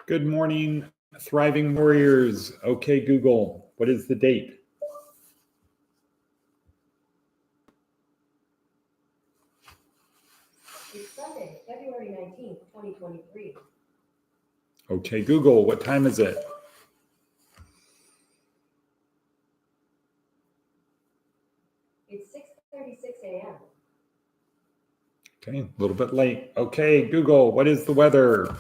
Good morning, thriving warriors. Okay, Google, what is the date? It's Sunday, February 19th, 2023. Okay, Google, what time is it? It's 6:36 a.m. Okay, a little bit late. Okay, Google, what is the weather?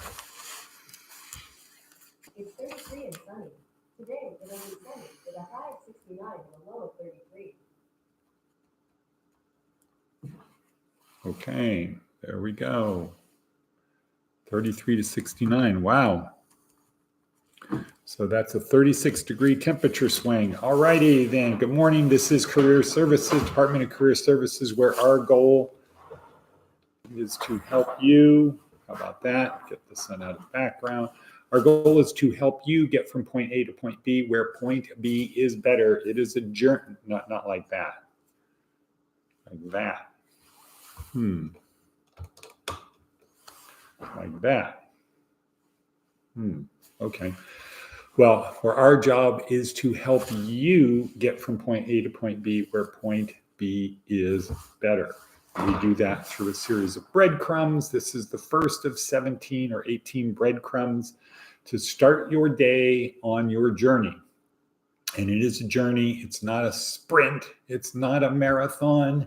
It's 33 and sunny. Today, it'll be sunny with a high of 69 and a low of 33. Okay, there we go. 33 to 69. Wow. So that's a 36-degree temperature swing. All righty then. Good morning. This is Career Services, Department of Career Services, where our goal is to help you. How about that? Get the sun out of the background. Our goal is to help you get from point A to point B, where point B is better. It is a journey, not like that. Like that. Like that. Okay. Well, where our job is to help you get from point A to point B, where point B is better. We do that through a series of breadcrumbs. This is the first of 17 or 18 breadcrumbs to start your day on your journey. And it is a journey. It's not a sprint. It's not a marathon.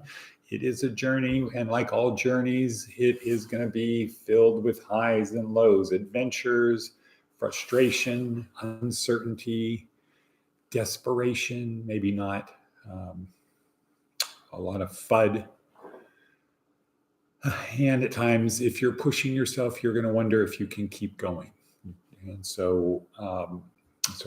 It is a journey. And like all journeys, it is going to be filled with highs and lows, adventures, frustration, uncertainty, desperation, maybe not, a lot of FUD. And at times, if you're pushing yourself, you're going to wonder if you can keep going. And so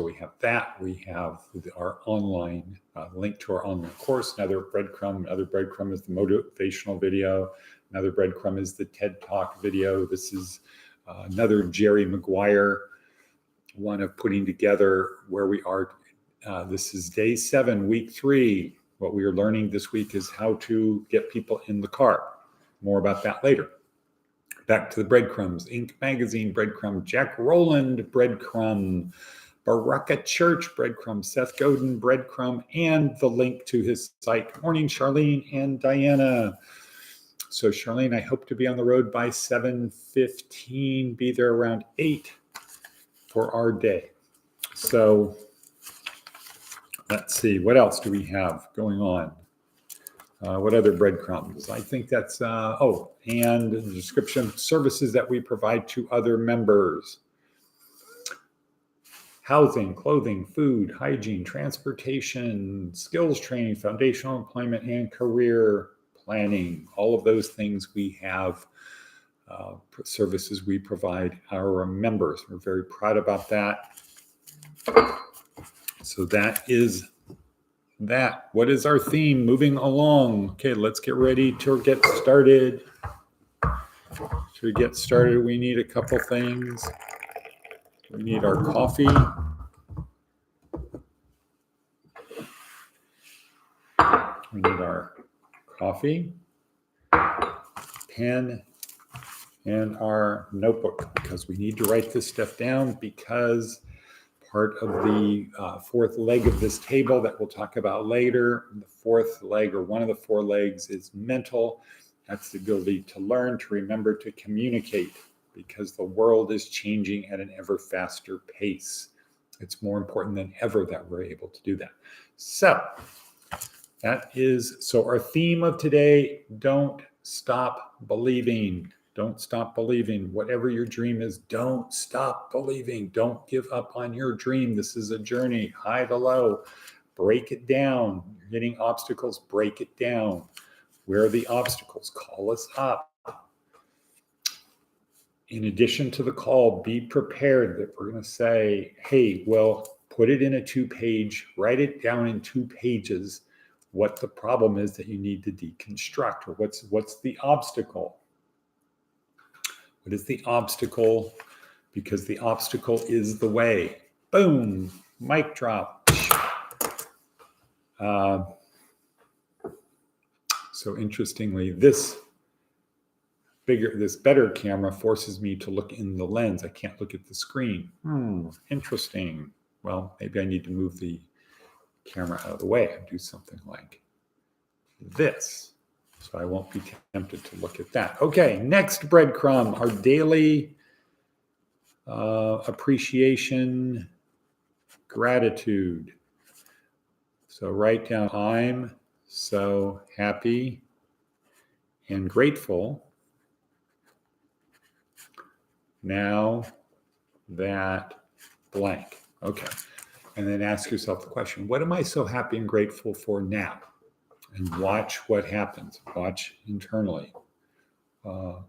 we have that. We have our online link to our online course. Another breadcrumb is the motivational video. Another breadcrumb is the TED Talk video. This is another Jerry Maguire one of putting together where we are. This is day 7, week 3. What we are learning this week is how to get people in the car. More about that later. Back to the breadcrumbs. Inc. Magazine breadcrumb, Jack Rowland breadcrumb, Baraka Church breadcrumb, Seth Godin breadcrumb, and the link to his site. Good morning, Charlene and Diana. So Charlene, I hope to be on the road by 7:15, be there around 8 for our day. So let's see, what else do we have going on? What other breadcrumbs? I think that's, and the description of services that we provide to other members. Housing, clothing, food, hygiene, transportation, skills training, foundational employment, and career planning. All of those things we have, services we provide our members. We're very proud about that. So that is that. What is our theme? Moving along. Okay, let's get ready to get started. To get started, we need a couple things. We need our coffee. We need our coffee, pen, and our notebook, because we need to write this stuff down, because part of the fourth leg of this table that we'll talk about later, the fourth leg, or one of the 4 legs, is mental. That's the ability to learn, to remember, to communicate, because the world is changing at an ever faster pace. It's more important than ever that we're able to do that. So our theme of today, don't stop believing. Don't stop believing. Whatever your dream is, don't stop believing. Don't give up on your dream. This is a journey, high to low. Break it down. You're hitting obstacles, break it down. Where are the obstacles? Call us up. In addition to the call, be prepared that we're going to say, hey, well, put it in a 2-page, write it down in 2 pages, what the problem is that you need to deconstruct, or what's the obstacle. What is the obstacle? Because the obstacle is the way. Boom, mic drop. So interestingly, this this better camera forces me to look in the lens. I can't look at the screen. Interesting. Well, maybe I need to move the camera out of the way and do something like this. So I won't be tempted to look at that. Okay, next breadcrumb, our daily appreciation, gratitude. So write down, I'm so happy and grateful now that blank. Okay. And then ask yourself the question, what am I so happy and grateful for now? And watch what happens. Watch internally. Dr.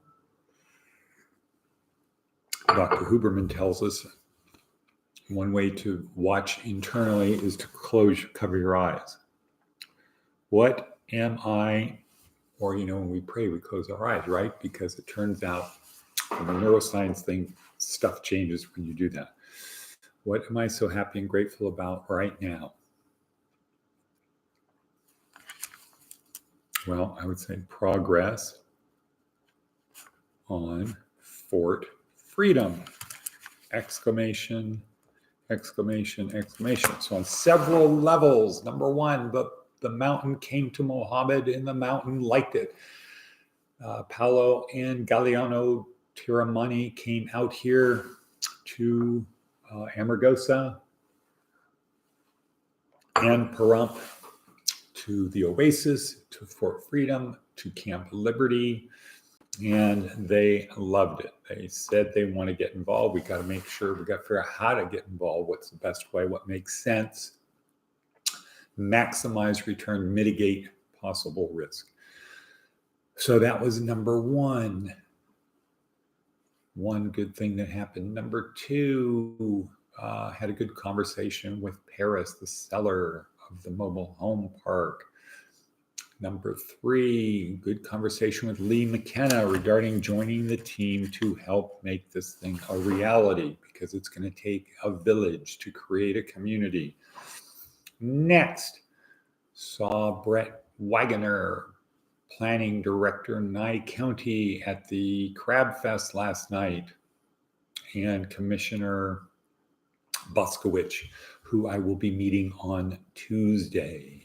Huberman tells us one way to watch internally is to cover your eyes. What am I, or, when we pray, we close our eyes, right? Because it turns out in the neuroscience thing, stuff changes when you do that. What am I so happy and grateful about right now? Well, I would say progress on Fort Freedom! Exclamation, exclamation, exclamation. So on several levels, number one, the mountain came to Mohammed and the mountain liked it. Paolo and Galiano Tiramani came out here to Amargosa and Pahrump to the Oasis, to Fort Freedom, to Camp Liberty, and they loved it. They said they want to get involved. We got to make sure, we got to figure out how to get involved, what's the best way, what makes sense, maximize return, mitigate possible risk. So that was number one. One good thing that happened. Number two, had a good conversation with Paris, the seller of the mobile home park. Number three, good conversation with Lee McKenna regarding joining the team to help make this thing a reality, because it's going to take a village to create a community. Next, saw Brett Wagoner, planning director, Nye County, at the Crab Fest last night, and Commissioner Boskowicz, who I will be meeting on Tuesday.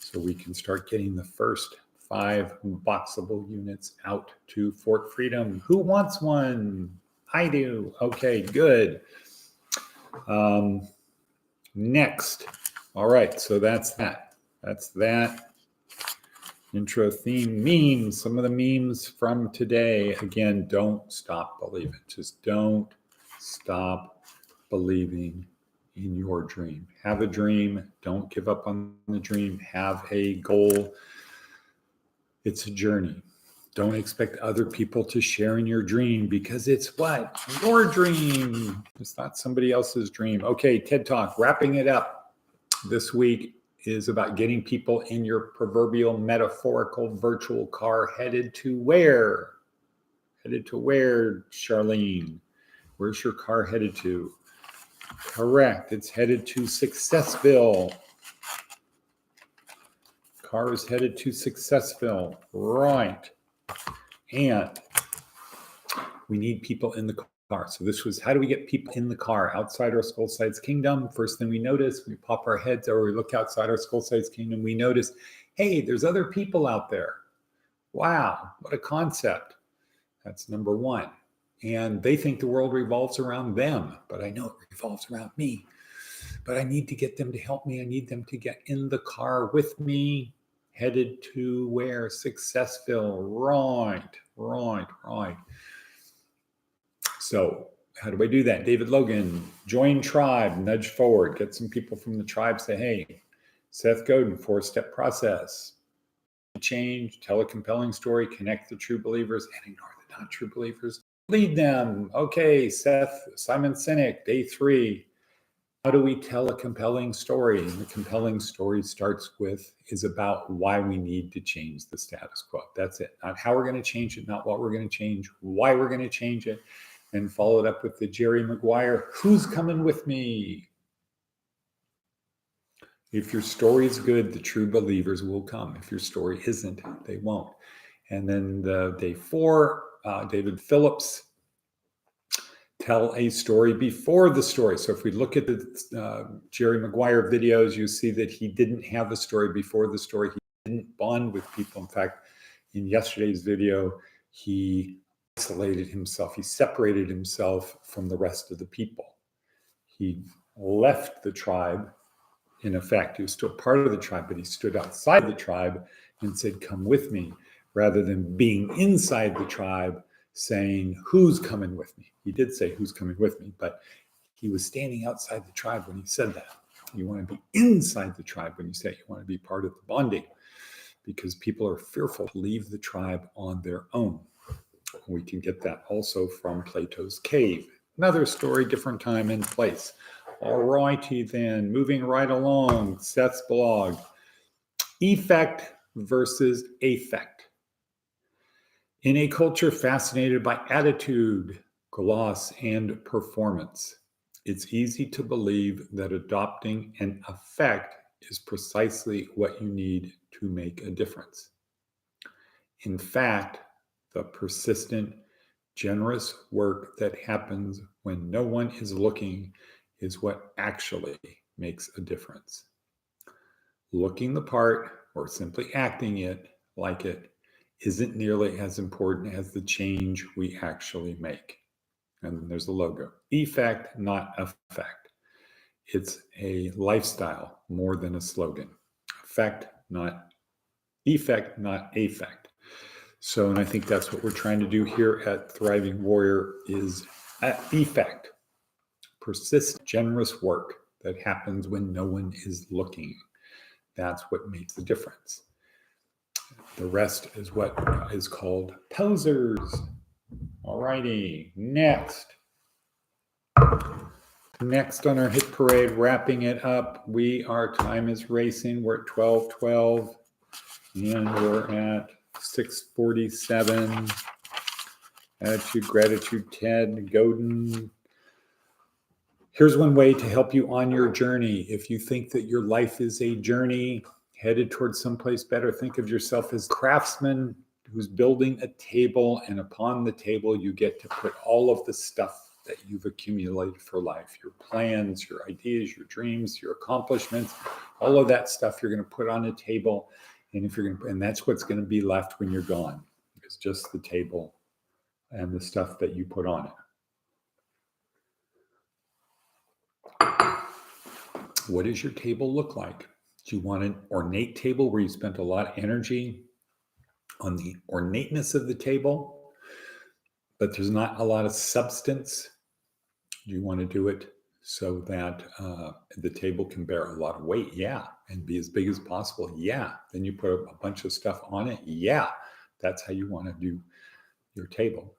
So we can start getting the first 5 boxable units out to Fort Freedom. Who wants one? I do. Okay, good. Next. All right, so that's that. That's that. Intro theme memes. Some of the memes from today. Again, don't stop believing. Just don't stop believing in your dream. Have a dream. Don't give up on the dream. Have a goal. It's a journey. Don't expect other people to share in your dream, because it's what? Your dream. It's not somebody else's dream. Okay, TED Talk. Wrapping it up this week is about getting people in your proverbial metaphorical virtual car headed to where? Headed to where, Charlene? Where's your car headed to? Correct. It's headed to Successville. Car is headed to Successville. Right. And we need people in the car. So this was, how do we get people in the car outside our skull size kingdom? First thing we notice, we pop our heads or we look outside our skull size kingdom, we notice, hey, there's other people out there. Wow, what a concept. That's number one. And they think the world revolves around them, but I know it revolves around me. But I need to get them to help me. I need them to get in the car with me, headed to where? Successville. Right. So how do I do that? David Logan, join tribe, nudge forward, get some people from the tribe, say, hey, Seth Godin, 4-step process. Change, tell a compelling story, connect the true believers and ignore the non-true believers. Lead them. Okay, Seth, Simon Sinek, day 3. How do we tell a compelling story? And the compelling story is about why we need to change the status quo. That's it. Not how we're going to change it, not what we're going to change, why we're going to change it. And follow it up with the Jerry Maguire, who's coming with me? If your story is good, the true believers will come. If your story isn't, they won't. And then the day 4, David Phillips tell a story before the story. So if we look at the Jerry Maguire videos, you see that he didn't have a story before the story. He didn't bond with people. In fact, in yesterday's video, he isolated himself. He separated himself from the rest of the people. He left the tribe. In effect, he was still part of the tribe, but he stood outside the tribe and said, "Come with me," rather than being inside the tribe saying, "Who's coming with me?" He did say, "Who's coming with me?" But he was standing outside the tribe when he said that. You want to be inside the tribe when you say it. You want to be part of the bonding, because people are fearful to leave the tribe on their own. We can get that also from Plato's Cave. Another story, different time and place. All righty then, moving right along, Seth's blog. Effect versus affect. In a culture fascinated by attitude, gloss, and performance, it's easy to believe that adopting an affect is precisely what you need to make a difference. In fact, the persistent, generous work that happens when no one is looking is what actually makes a difference. Looking the part or simply acting it like it isn't nearly as important as the change we actually make. And then there's the logo. Effect, not effect. It's a lifestyle more than a slogan. Effect, not affect. So, and I think that's what we're trying to do here at Thriving Warrior is effect. Persistent, generous work that happens when no one is looking. That's what makes the difference. The rest is what is called posers. All righty, next. Next on our hit parade, wrapping it up. Our time is racing. We're at 12:12 and we're at 6:47. Attitude, gratitude, Ted Godin. Here's one way to help you on your journey. If you think that your life is a journey headed towards someplace better, think of yourself as a craftsman who's building a table, and upon the table you get to put all of the stuff that you've accumulated for life, your plans, your ideas, your dreams, your accomplishments, all of that stuff you're going to put on a table. And that's what's going to be left when you're gone. It's just the table and the stuff that you put on it. What does your table look like? Do you want an ornate table where you spent a lot of energy on the ornateness of the table, but there's not a lot of substance? Do you want to do it so that the table can bear a lot of weight? Yeah. And be as big as possible? Yeah. Then you put a bunch of stuff on it? Yeah. That's how you want to do your table,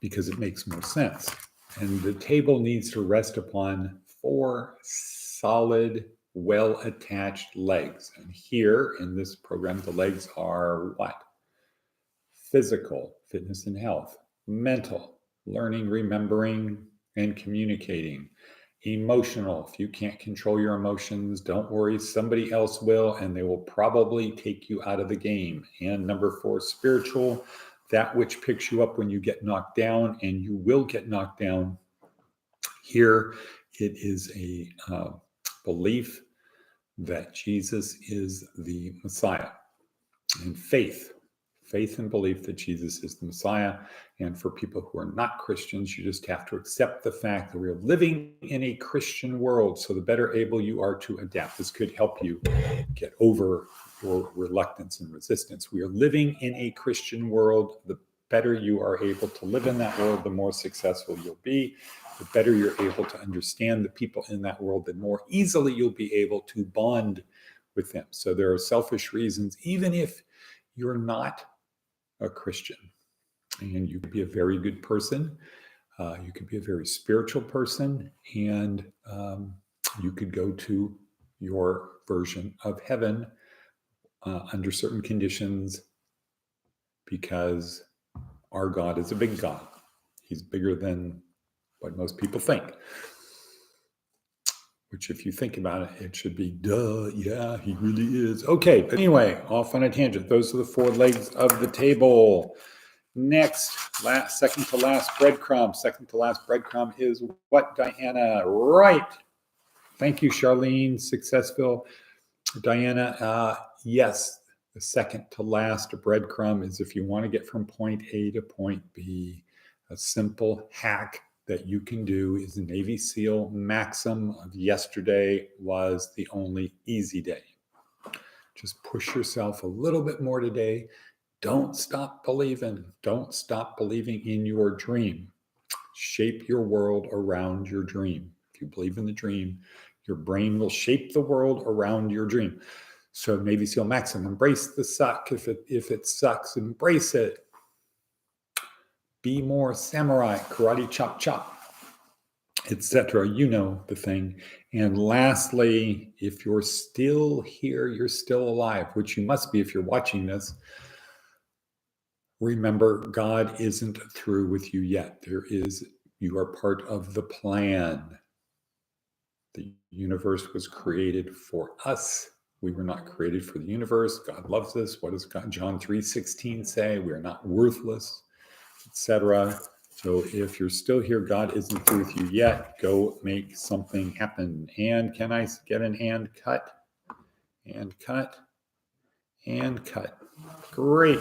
because it makes more sense. And the table needs to rest upon 4 solid, well-attached legs. And here in this program, the legs are what? Physical, fitness and health. Mental, learning, remembering, and communicating. Emotional, if you can't control your emotions, don't worry, somebody else will, and they will probably take you out of the game. And number 4, spiritual, that which picks you up when you get knocked down, and you will get knocked down. Here, it is a belief that Jesus is the Messiah, and faith and belief that Jesus is the Messiah. And for people who are not Christians, you just have to accept the fact that we're living in a Christian world. So the better able you are to adapt. This could help you get over your reluctance and resistance. We are living in a Christian world. The better you are able to live in that world, the more successful you'll be. The better you're able to understand the people in that world, the more easily you'll be able to bond with them. So there are selfish reasons, even if you're not a Christian. And you could be a very good person. You could be a very spiritual person. And you could go to your version of heaven under certain conditions, because our God is a big God. He's bigger than what most people think. which if you think about it, it should be, duh, yeah, he really is. Okay, but anyway, off on a tangent. Those are the 4 legs of the table. Next, second to last breadcrumb. Second to last breadcrumb is what, Diana? Right. Thank you, Charlene. Successful. Diana, yes, the second to last breadcrumb is if you want to get from point A to point B, a simple hack that you can do is Navy SEAL maxim of yesterday was the only easy day. Just push yourself a little bit more today. Don't stop believing. Don't stop believing in your dream. Shape your world around your dream. If you believe in the dream, your brain will shape the world around your dream. So Navy SEAL maxim, embrace the suck. If it sucks, embrace it. Be more samurai, karate chop chop, etc. You know the thing. And lastly, if you're still here, you're still alive, which you must be if you're watching this. Remember, God isn't through with you yet. You are part of the plan. The universe was created for us. We were not created for the universe. God loves us. What does John 3:16 say? We are not worthless, etc. So if you're still here, God isn't through with you yet. Go make something happen. And can I get an and cut? And cut. And cut. Great.